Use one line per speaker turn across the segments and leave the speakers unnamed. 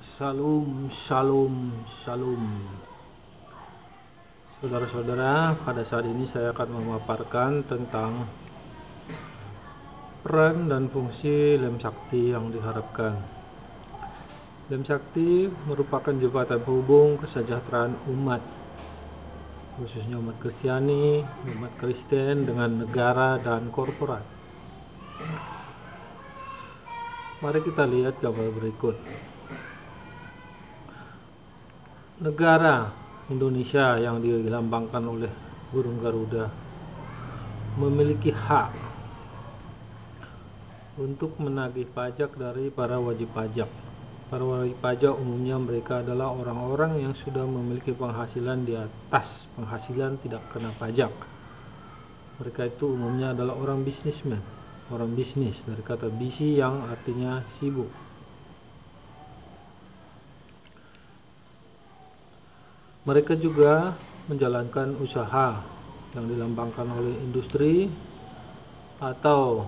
Shalom, shalom, shalom. Saudara-saudara, pada saat ini saya akan memaparkan tentang peran dan fungsi lem sakti yang diharapkan. Lem sakti merupakan jembatan penghubung kesejahteraan umat, khususnya umat Kristiani, umat Kristen dengan negara dan korporat. Mari kita lihat gambar berikut. Negara Indonesia yang dilambangkan oleh burung Garuda memiliki hak untuk menagih pajak dari para wajib pajak. Para wajib pajak umumnya mereka adalah orang-orang yang sudah memiliki penghasilan di atas penghasilan tidak kena pajak. Mereka itu umumnya adalah orang bisnismen, orang bisnis, dari kata busy yang artinya sibuk. Mereka juga menjalankan usaha yang dilambangkan oleh industri atau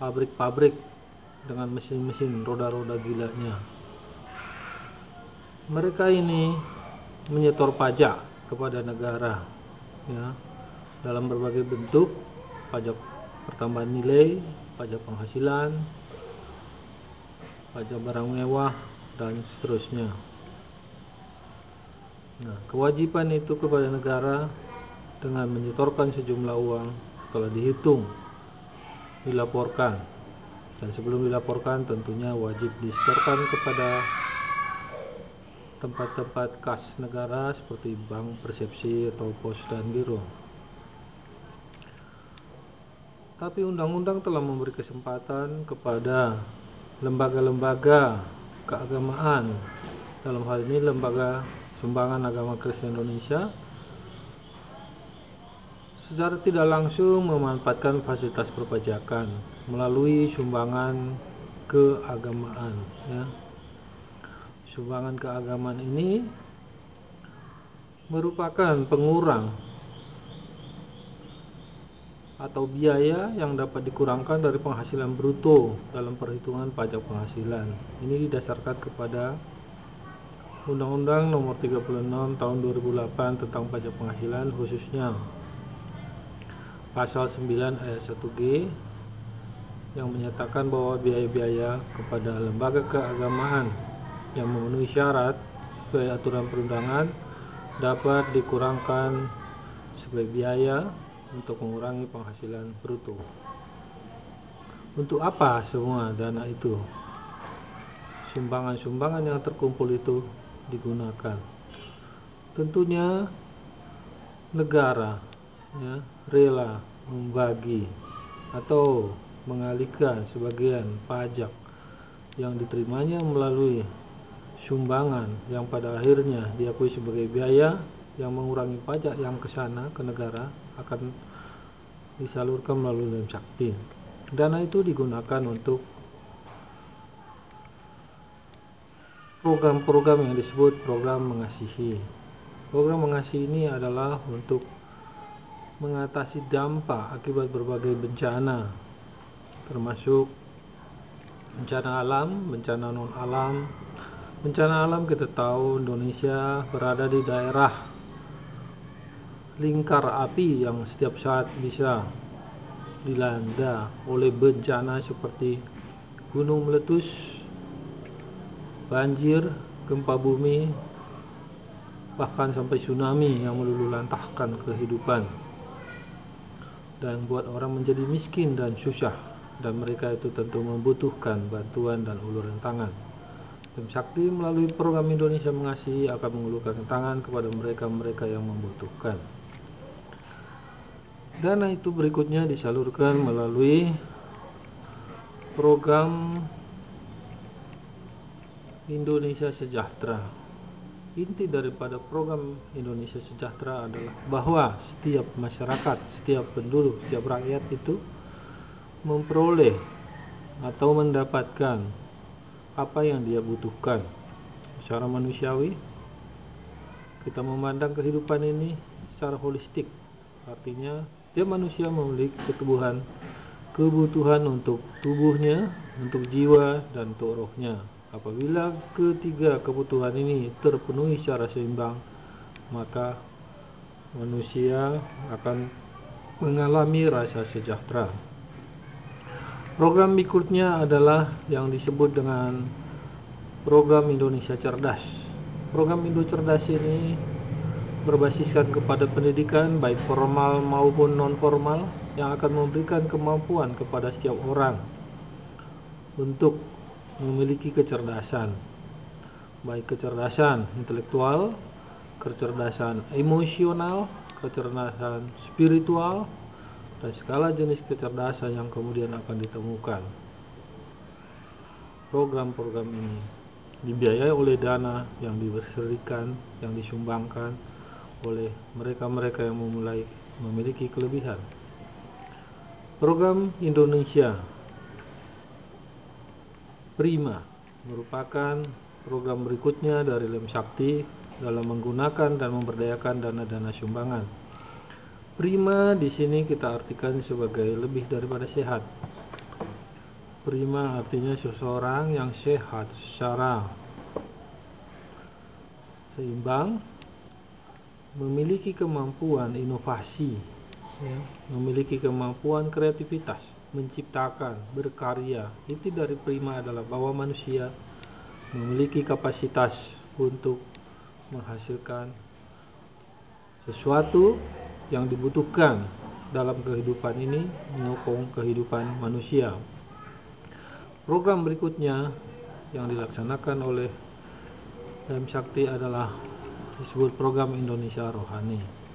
pabrik-pabrik dengan mesin-mesin roda-roda gilanya. Mereka ini menyetor pajak kepada negara, ya, dalam berbagai bentuk: pajak pertambahan nilai, pajak penghasilan, pajak barang mewah, dan seterusnya. Nah, kewajiban itu kepada negara dengan menyetorkan sejumlah uang setelah dihitung, dilaporkan, dan sebelum dilaporkan tentunya wajib disetorkan kepada tempat-tempat kas negara seperti bank, persepsi, atau pos dan giro. Tapi undang-undang telah memberi kesempatan kepada lembaga-lembaga keagamaan, dalam hal ini Lembaga Sumbangan Agama Kristen Indonesia, secara tidak langsung memanfaatkan fasilitas perpajakan melalui sumbangan keagamaan, ya. Sumbangan keagamaan ini merupakan pengurang atau biaya yang dapat dikurangkan dari penghasilan bruto dalam perhitungan pajak penghasilan. Ini didasarkan kepada Undang-Undang Nomor 36 Tahun 2008 tentang pajak penghasilan, khususnya Pasal 9 ayat 1G yang menyatakan bahwa biaya-biaya kepada lembaga keagamaan yang memenuhi syarat sesuai aturan perundangan dapat dikurangkan sebagai biaya untuk mengurangi penghasilan bruto. Untuk apa semua dana itu? Sumbangan-sumbangan yang terkumpul itu digunakan. Tentunya negara, ya, rela membagi atau mengalihkan sebagian pajak yang diterimanya melalui sumbangan yang pada akhirnya diakui sebagai biaya yang mengurangi pajak yang ke sana, ke negara, akan disalurkan melalui lem sakti. Dana itu digunakan untuk program-program yang disebut program mengasihi. Program mengasihi ini adalah untuk mengatasi dampak akibat berbagai bencana, termasuk bencana alam, bencana non alam. Bencana alam, kita tahu Indonesia berada di daerah lingkar api yang setiap saat bisa dilanda oleh bencana seperti gunung meletus, banjir, gempa bumi, bahkan sampai tsunami yang meluluhlantahkan kehidupan dan buat orang menjadi miskin dan susah, dan mereka itu tentu membutuhkan bantuan dan uluran tangan. Lem sakti melalui program Indonesia Mengasihi akan mengulurkan tangan kepada mereka-mereka yang membutuhkan. Dana itu berikutnya disalurkan melalui program Indonesia Sejahtera. Inti daripada program Indonesia Sejahtera adalah bahwa setiap masyarakat, setiap penduduk, setiap rakyat itu memperoleh atau mendapatkan apa yang dia butuhkan secara manusiawi. Kita memandang kehidupan ini secara holistik, artinya setiap manusia memiliki kebutuhan untuk tubuhnya, untuk jiwa, dan untuk rohnya. Apabila ketiga kebutuhan ini terpenuhi secara seimbang, maka manusia akan mengalami rasa sejahtera. Program berikutnya adalah yang disebut dengan program Indonesia Cerdas. Program Indo Cerdas ini berbasiskan kepada pendidikan baik formal maupun non-formal yang akan memberikan kemampuan kepada setiap orang untuk memiliki kecerdasan, baik kecerdasan intelektual, kecerdasan emosional, kecerdasan spiritual, dan segala jenis kecerdasan yang kemudian akan ditemukan. Program-program ini dibiayai oleh dana yang diberikan, yang disumbangkan oleh mereka-mereka yang memulai memiliki kelebihan. Program Indonesia Prima merupakan program berikutnya dari Lem Sakti dalam menggunakan dan memberdayakan dana-dana sumbangan. Prima di sini kita artikan sebagai lebih daripada sehat. Prima artinya seseorang yang sehat secara seimbang, memiliki kemampuan inovasi, memiliki kemampuan kreativitas, menciptakan, berkarya. Inti dari prima adalah bahwa manusia memiliki kapasitas untuk menghasilkan sesuatu yang dibutuhkan dalam kehidupan ini, menyokong kehidupan manusia. Program berikutnya yang dilaksanakan oleh Lem Sakti adalah disebut program Indonesia Rohani.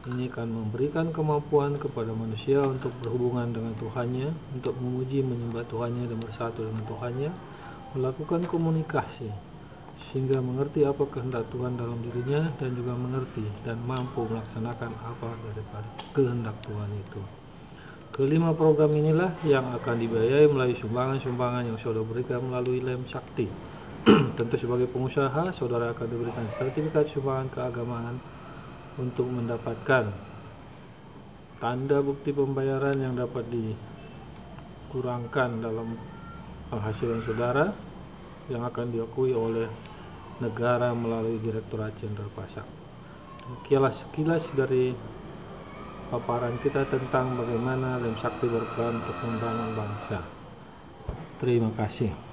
Ini akan memberikan kemampuan kepada manusia untuk berhubungan dengan Tuhannya, untuk memuji menyembah Tuhannya dan bersatu dengan Tuhannya, melakukan komunikasi sehingga mengerti apa kehendak Tuhan dalam dirinya dan juga mengerti dan mampu melaksanakan apa daripada kehendak Tuhan itu. Kelima program inilah yang akan dibiayai melalui sumbangan-sumbangan yang saudara berikan melalui Lem Sakti. Tentu sebagai pengusaha, saudara akan diberikan sertifikat sumbangan keagamaan untuk mendapatkan tanda bukti pembayaran yang dapat dikurangkan dalam penghasilan saudara yang akan diakui oleh negara melalui Direktorat Jenderal Pajak. Demikianlah sekilas dari paparan kita tentang bagaimana Lem Sakti berperan untuk membangun bangsa. Terima kasih.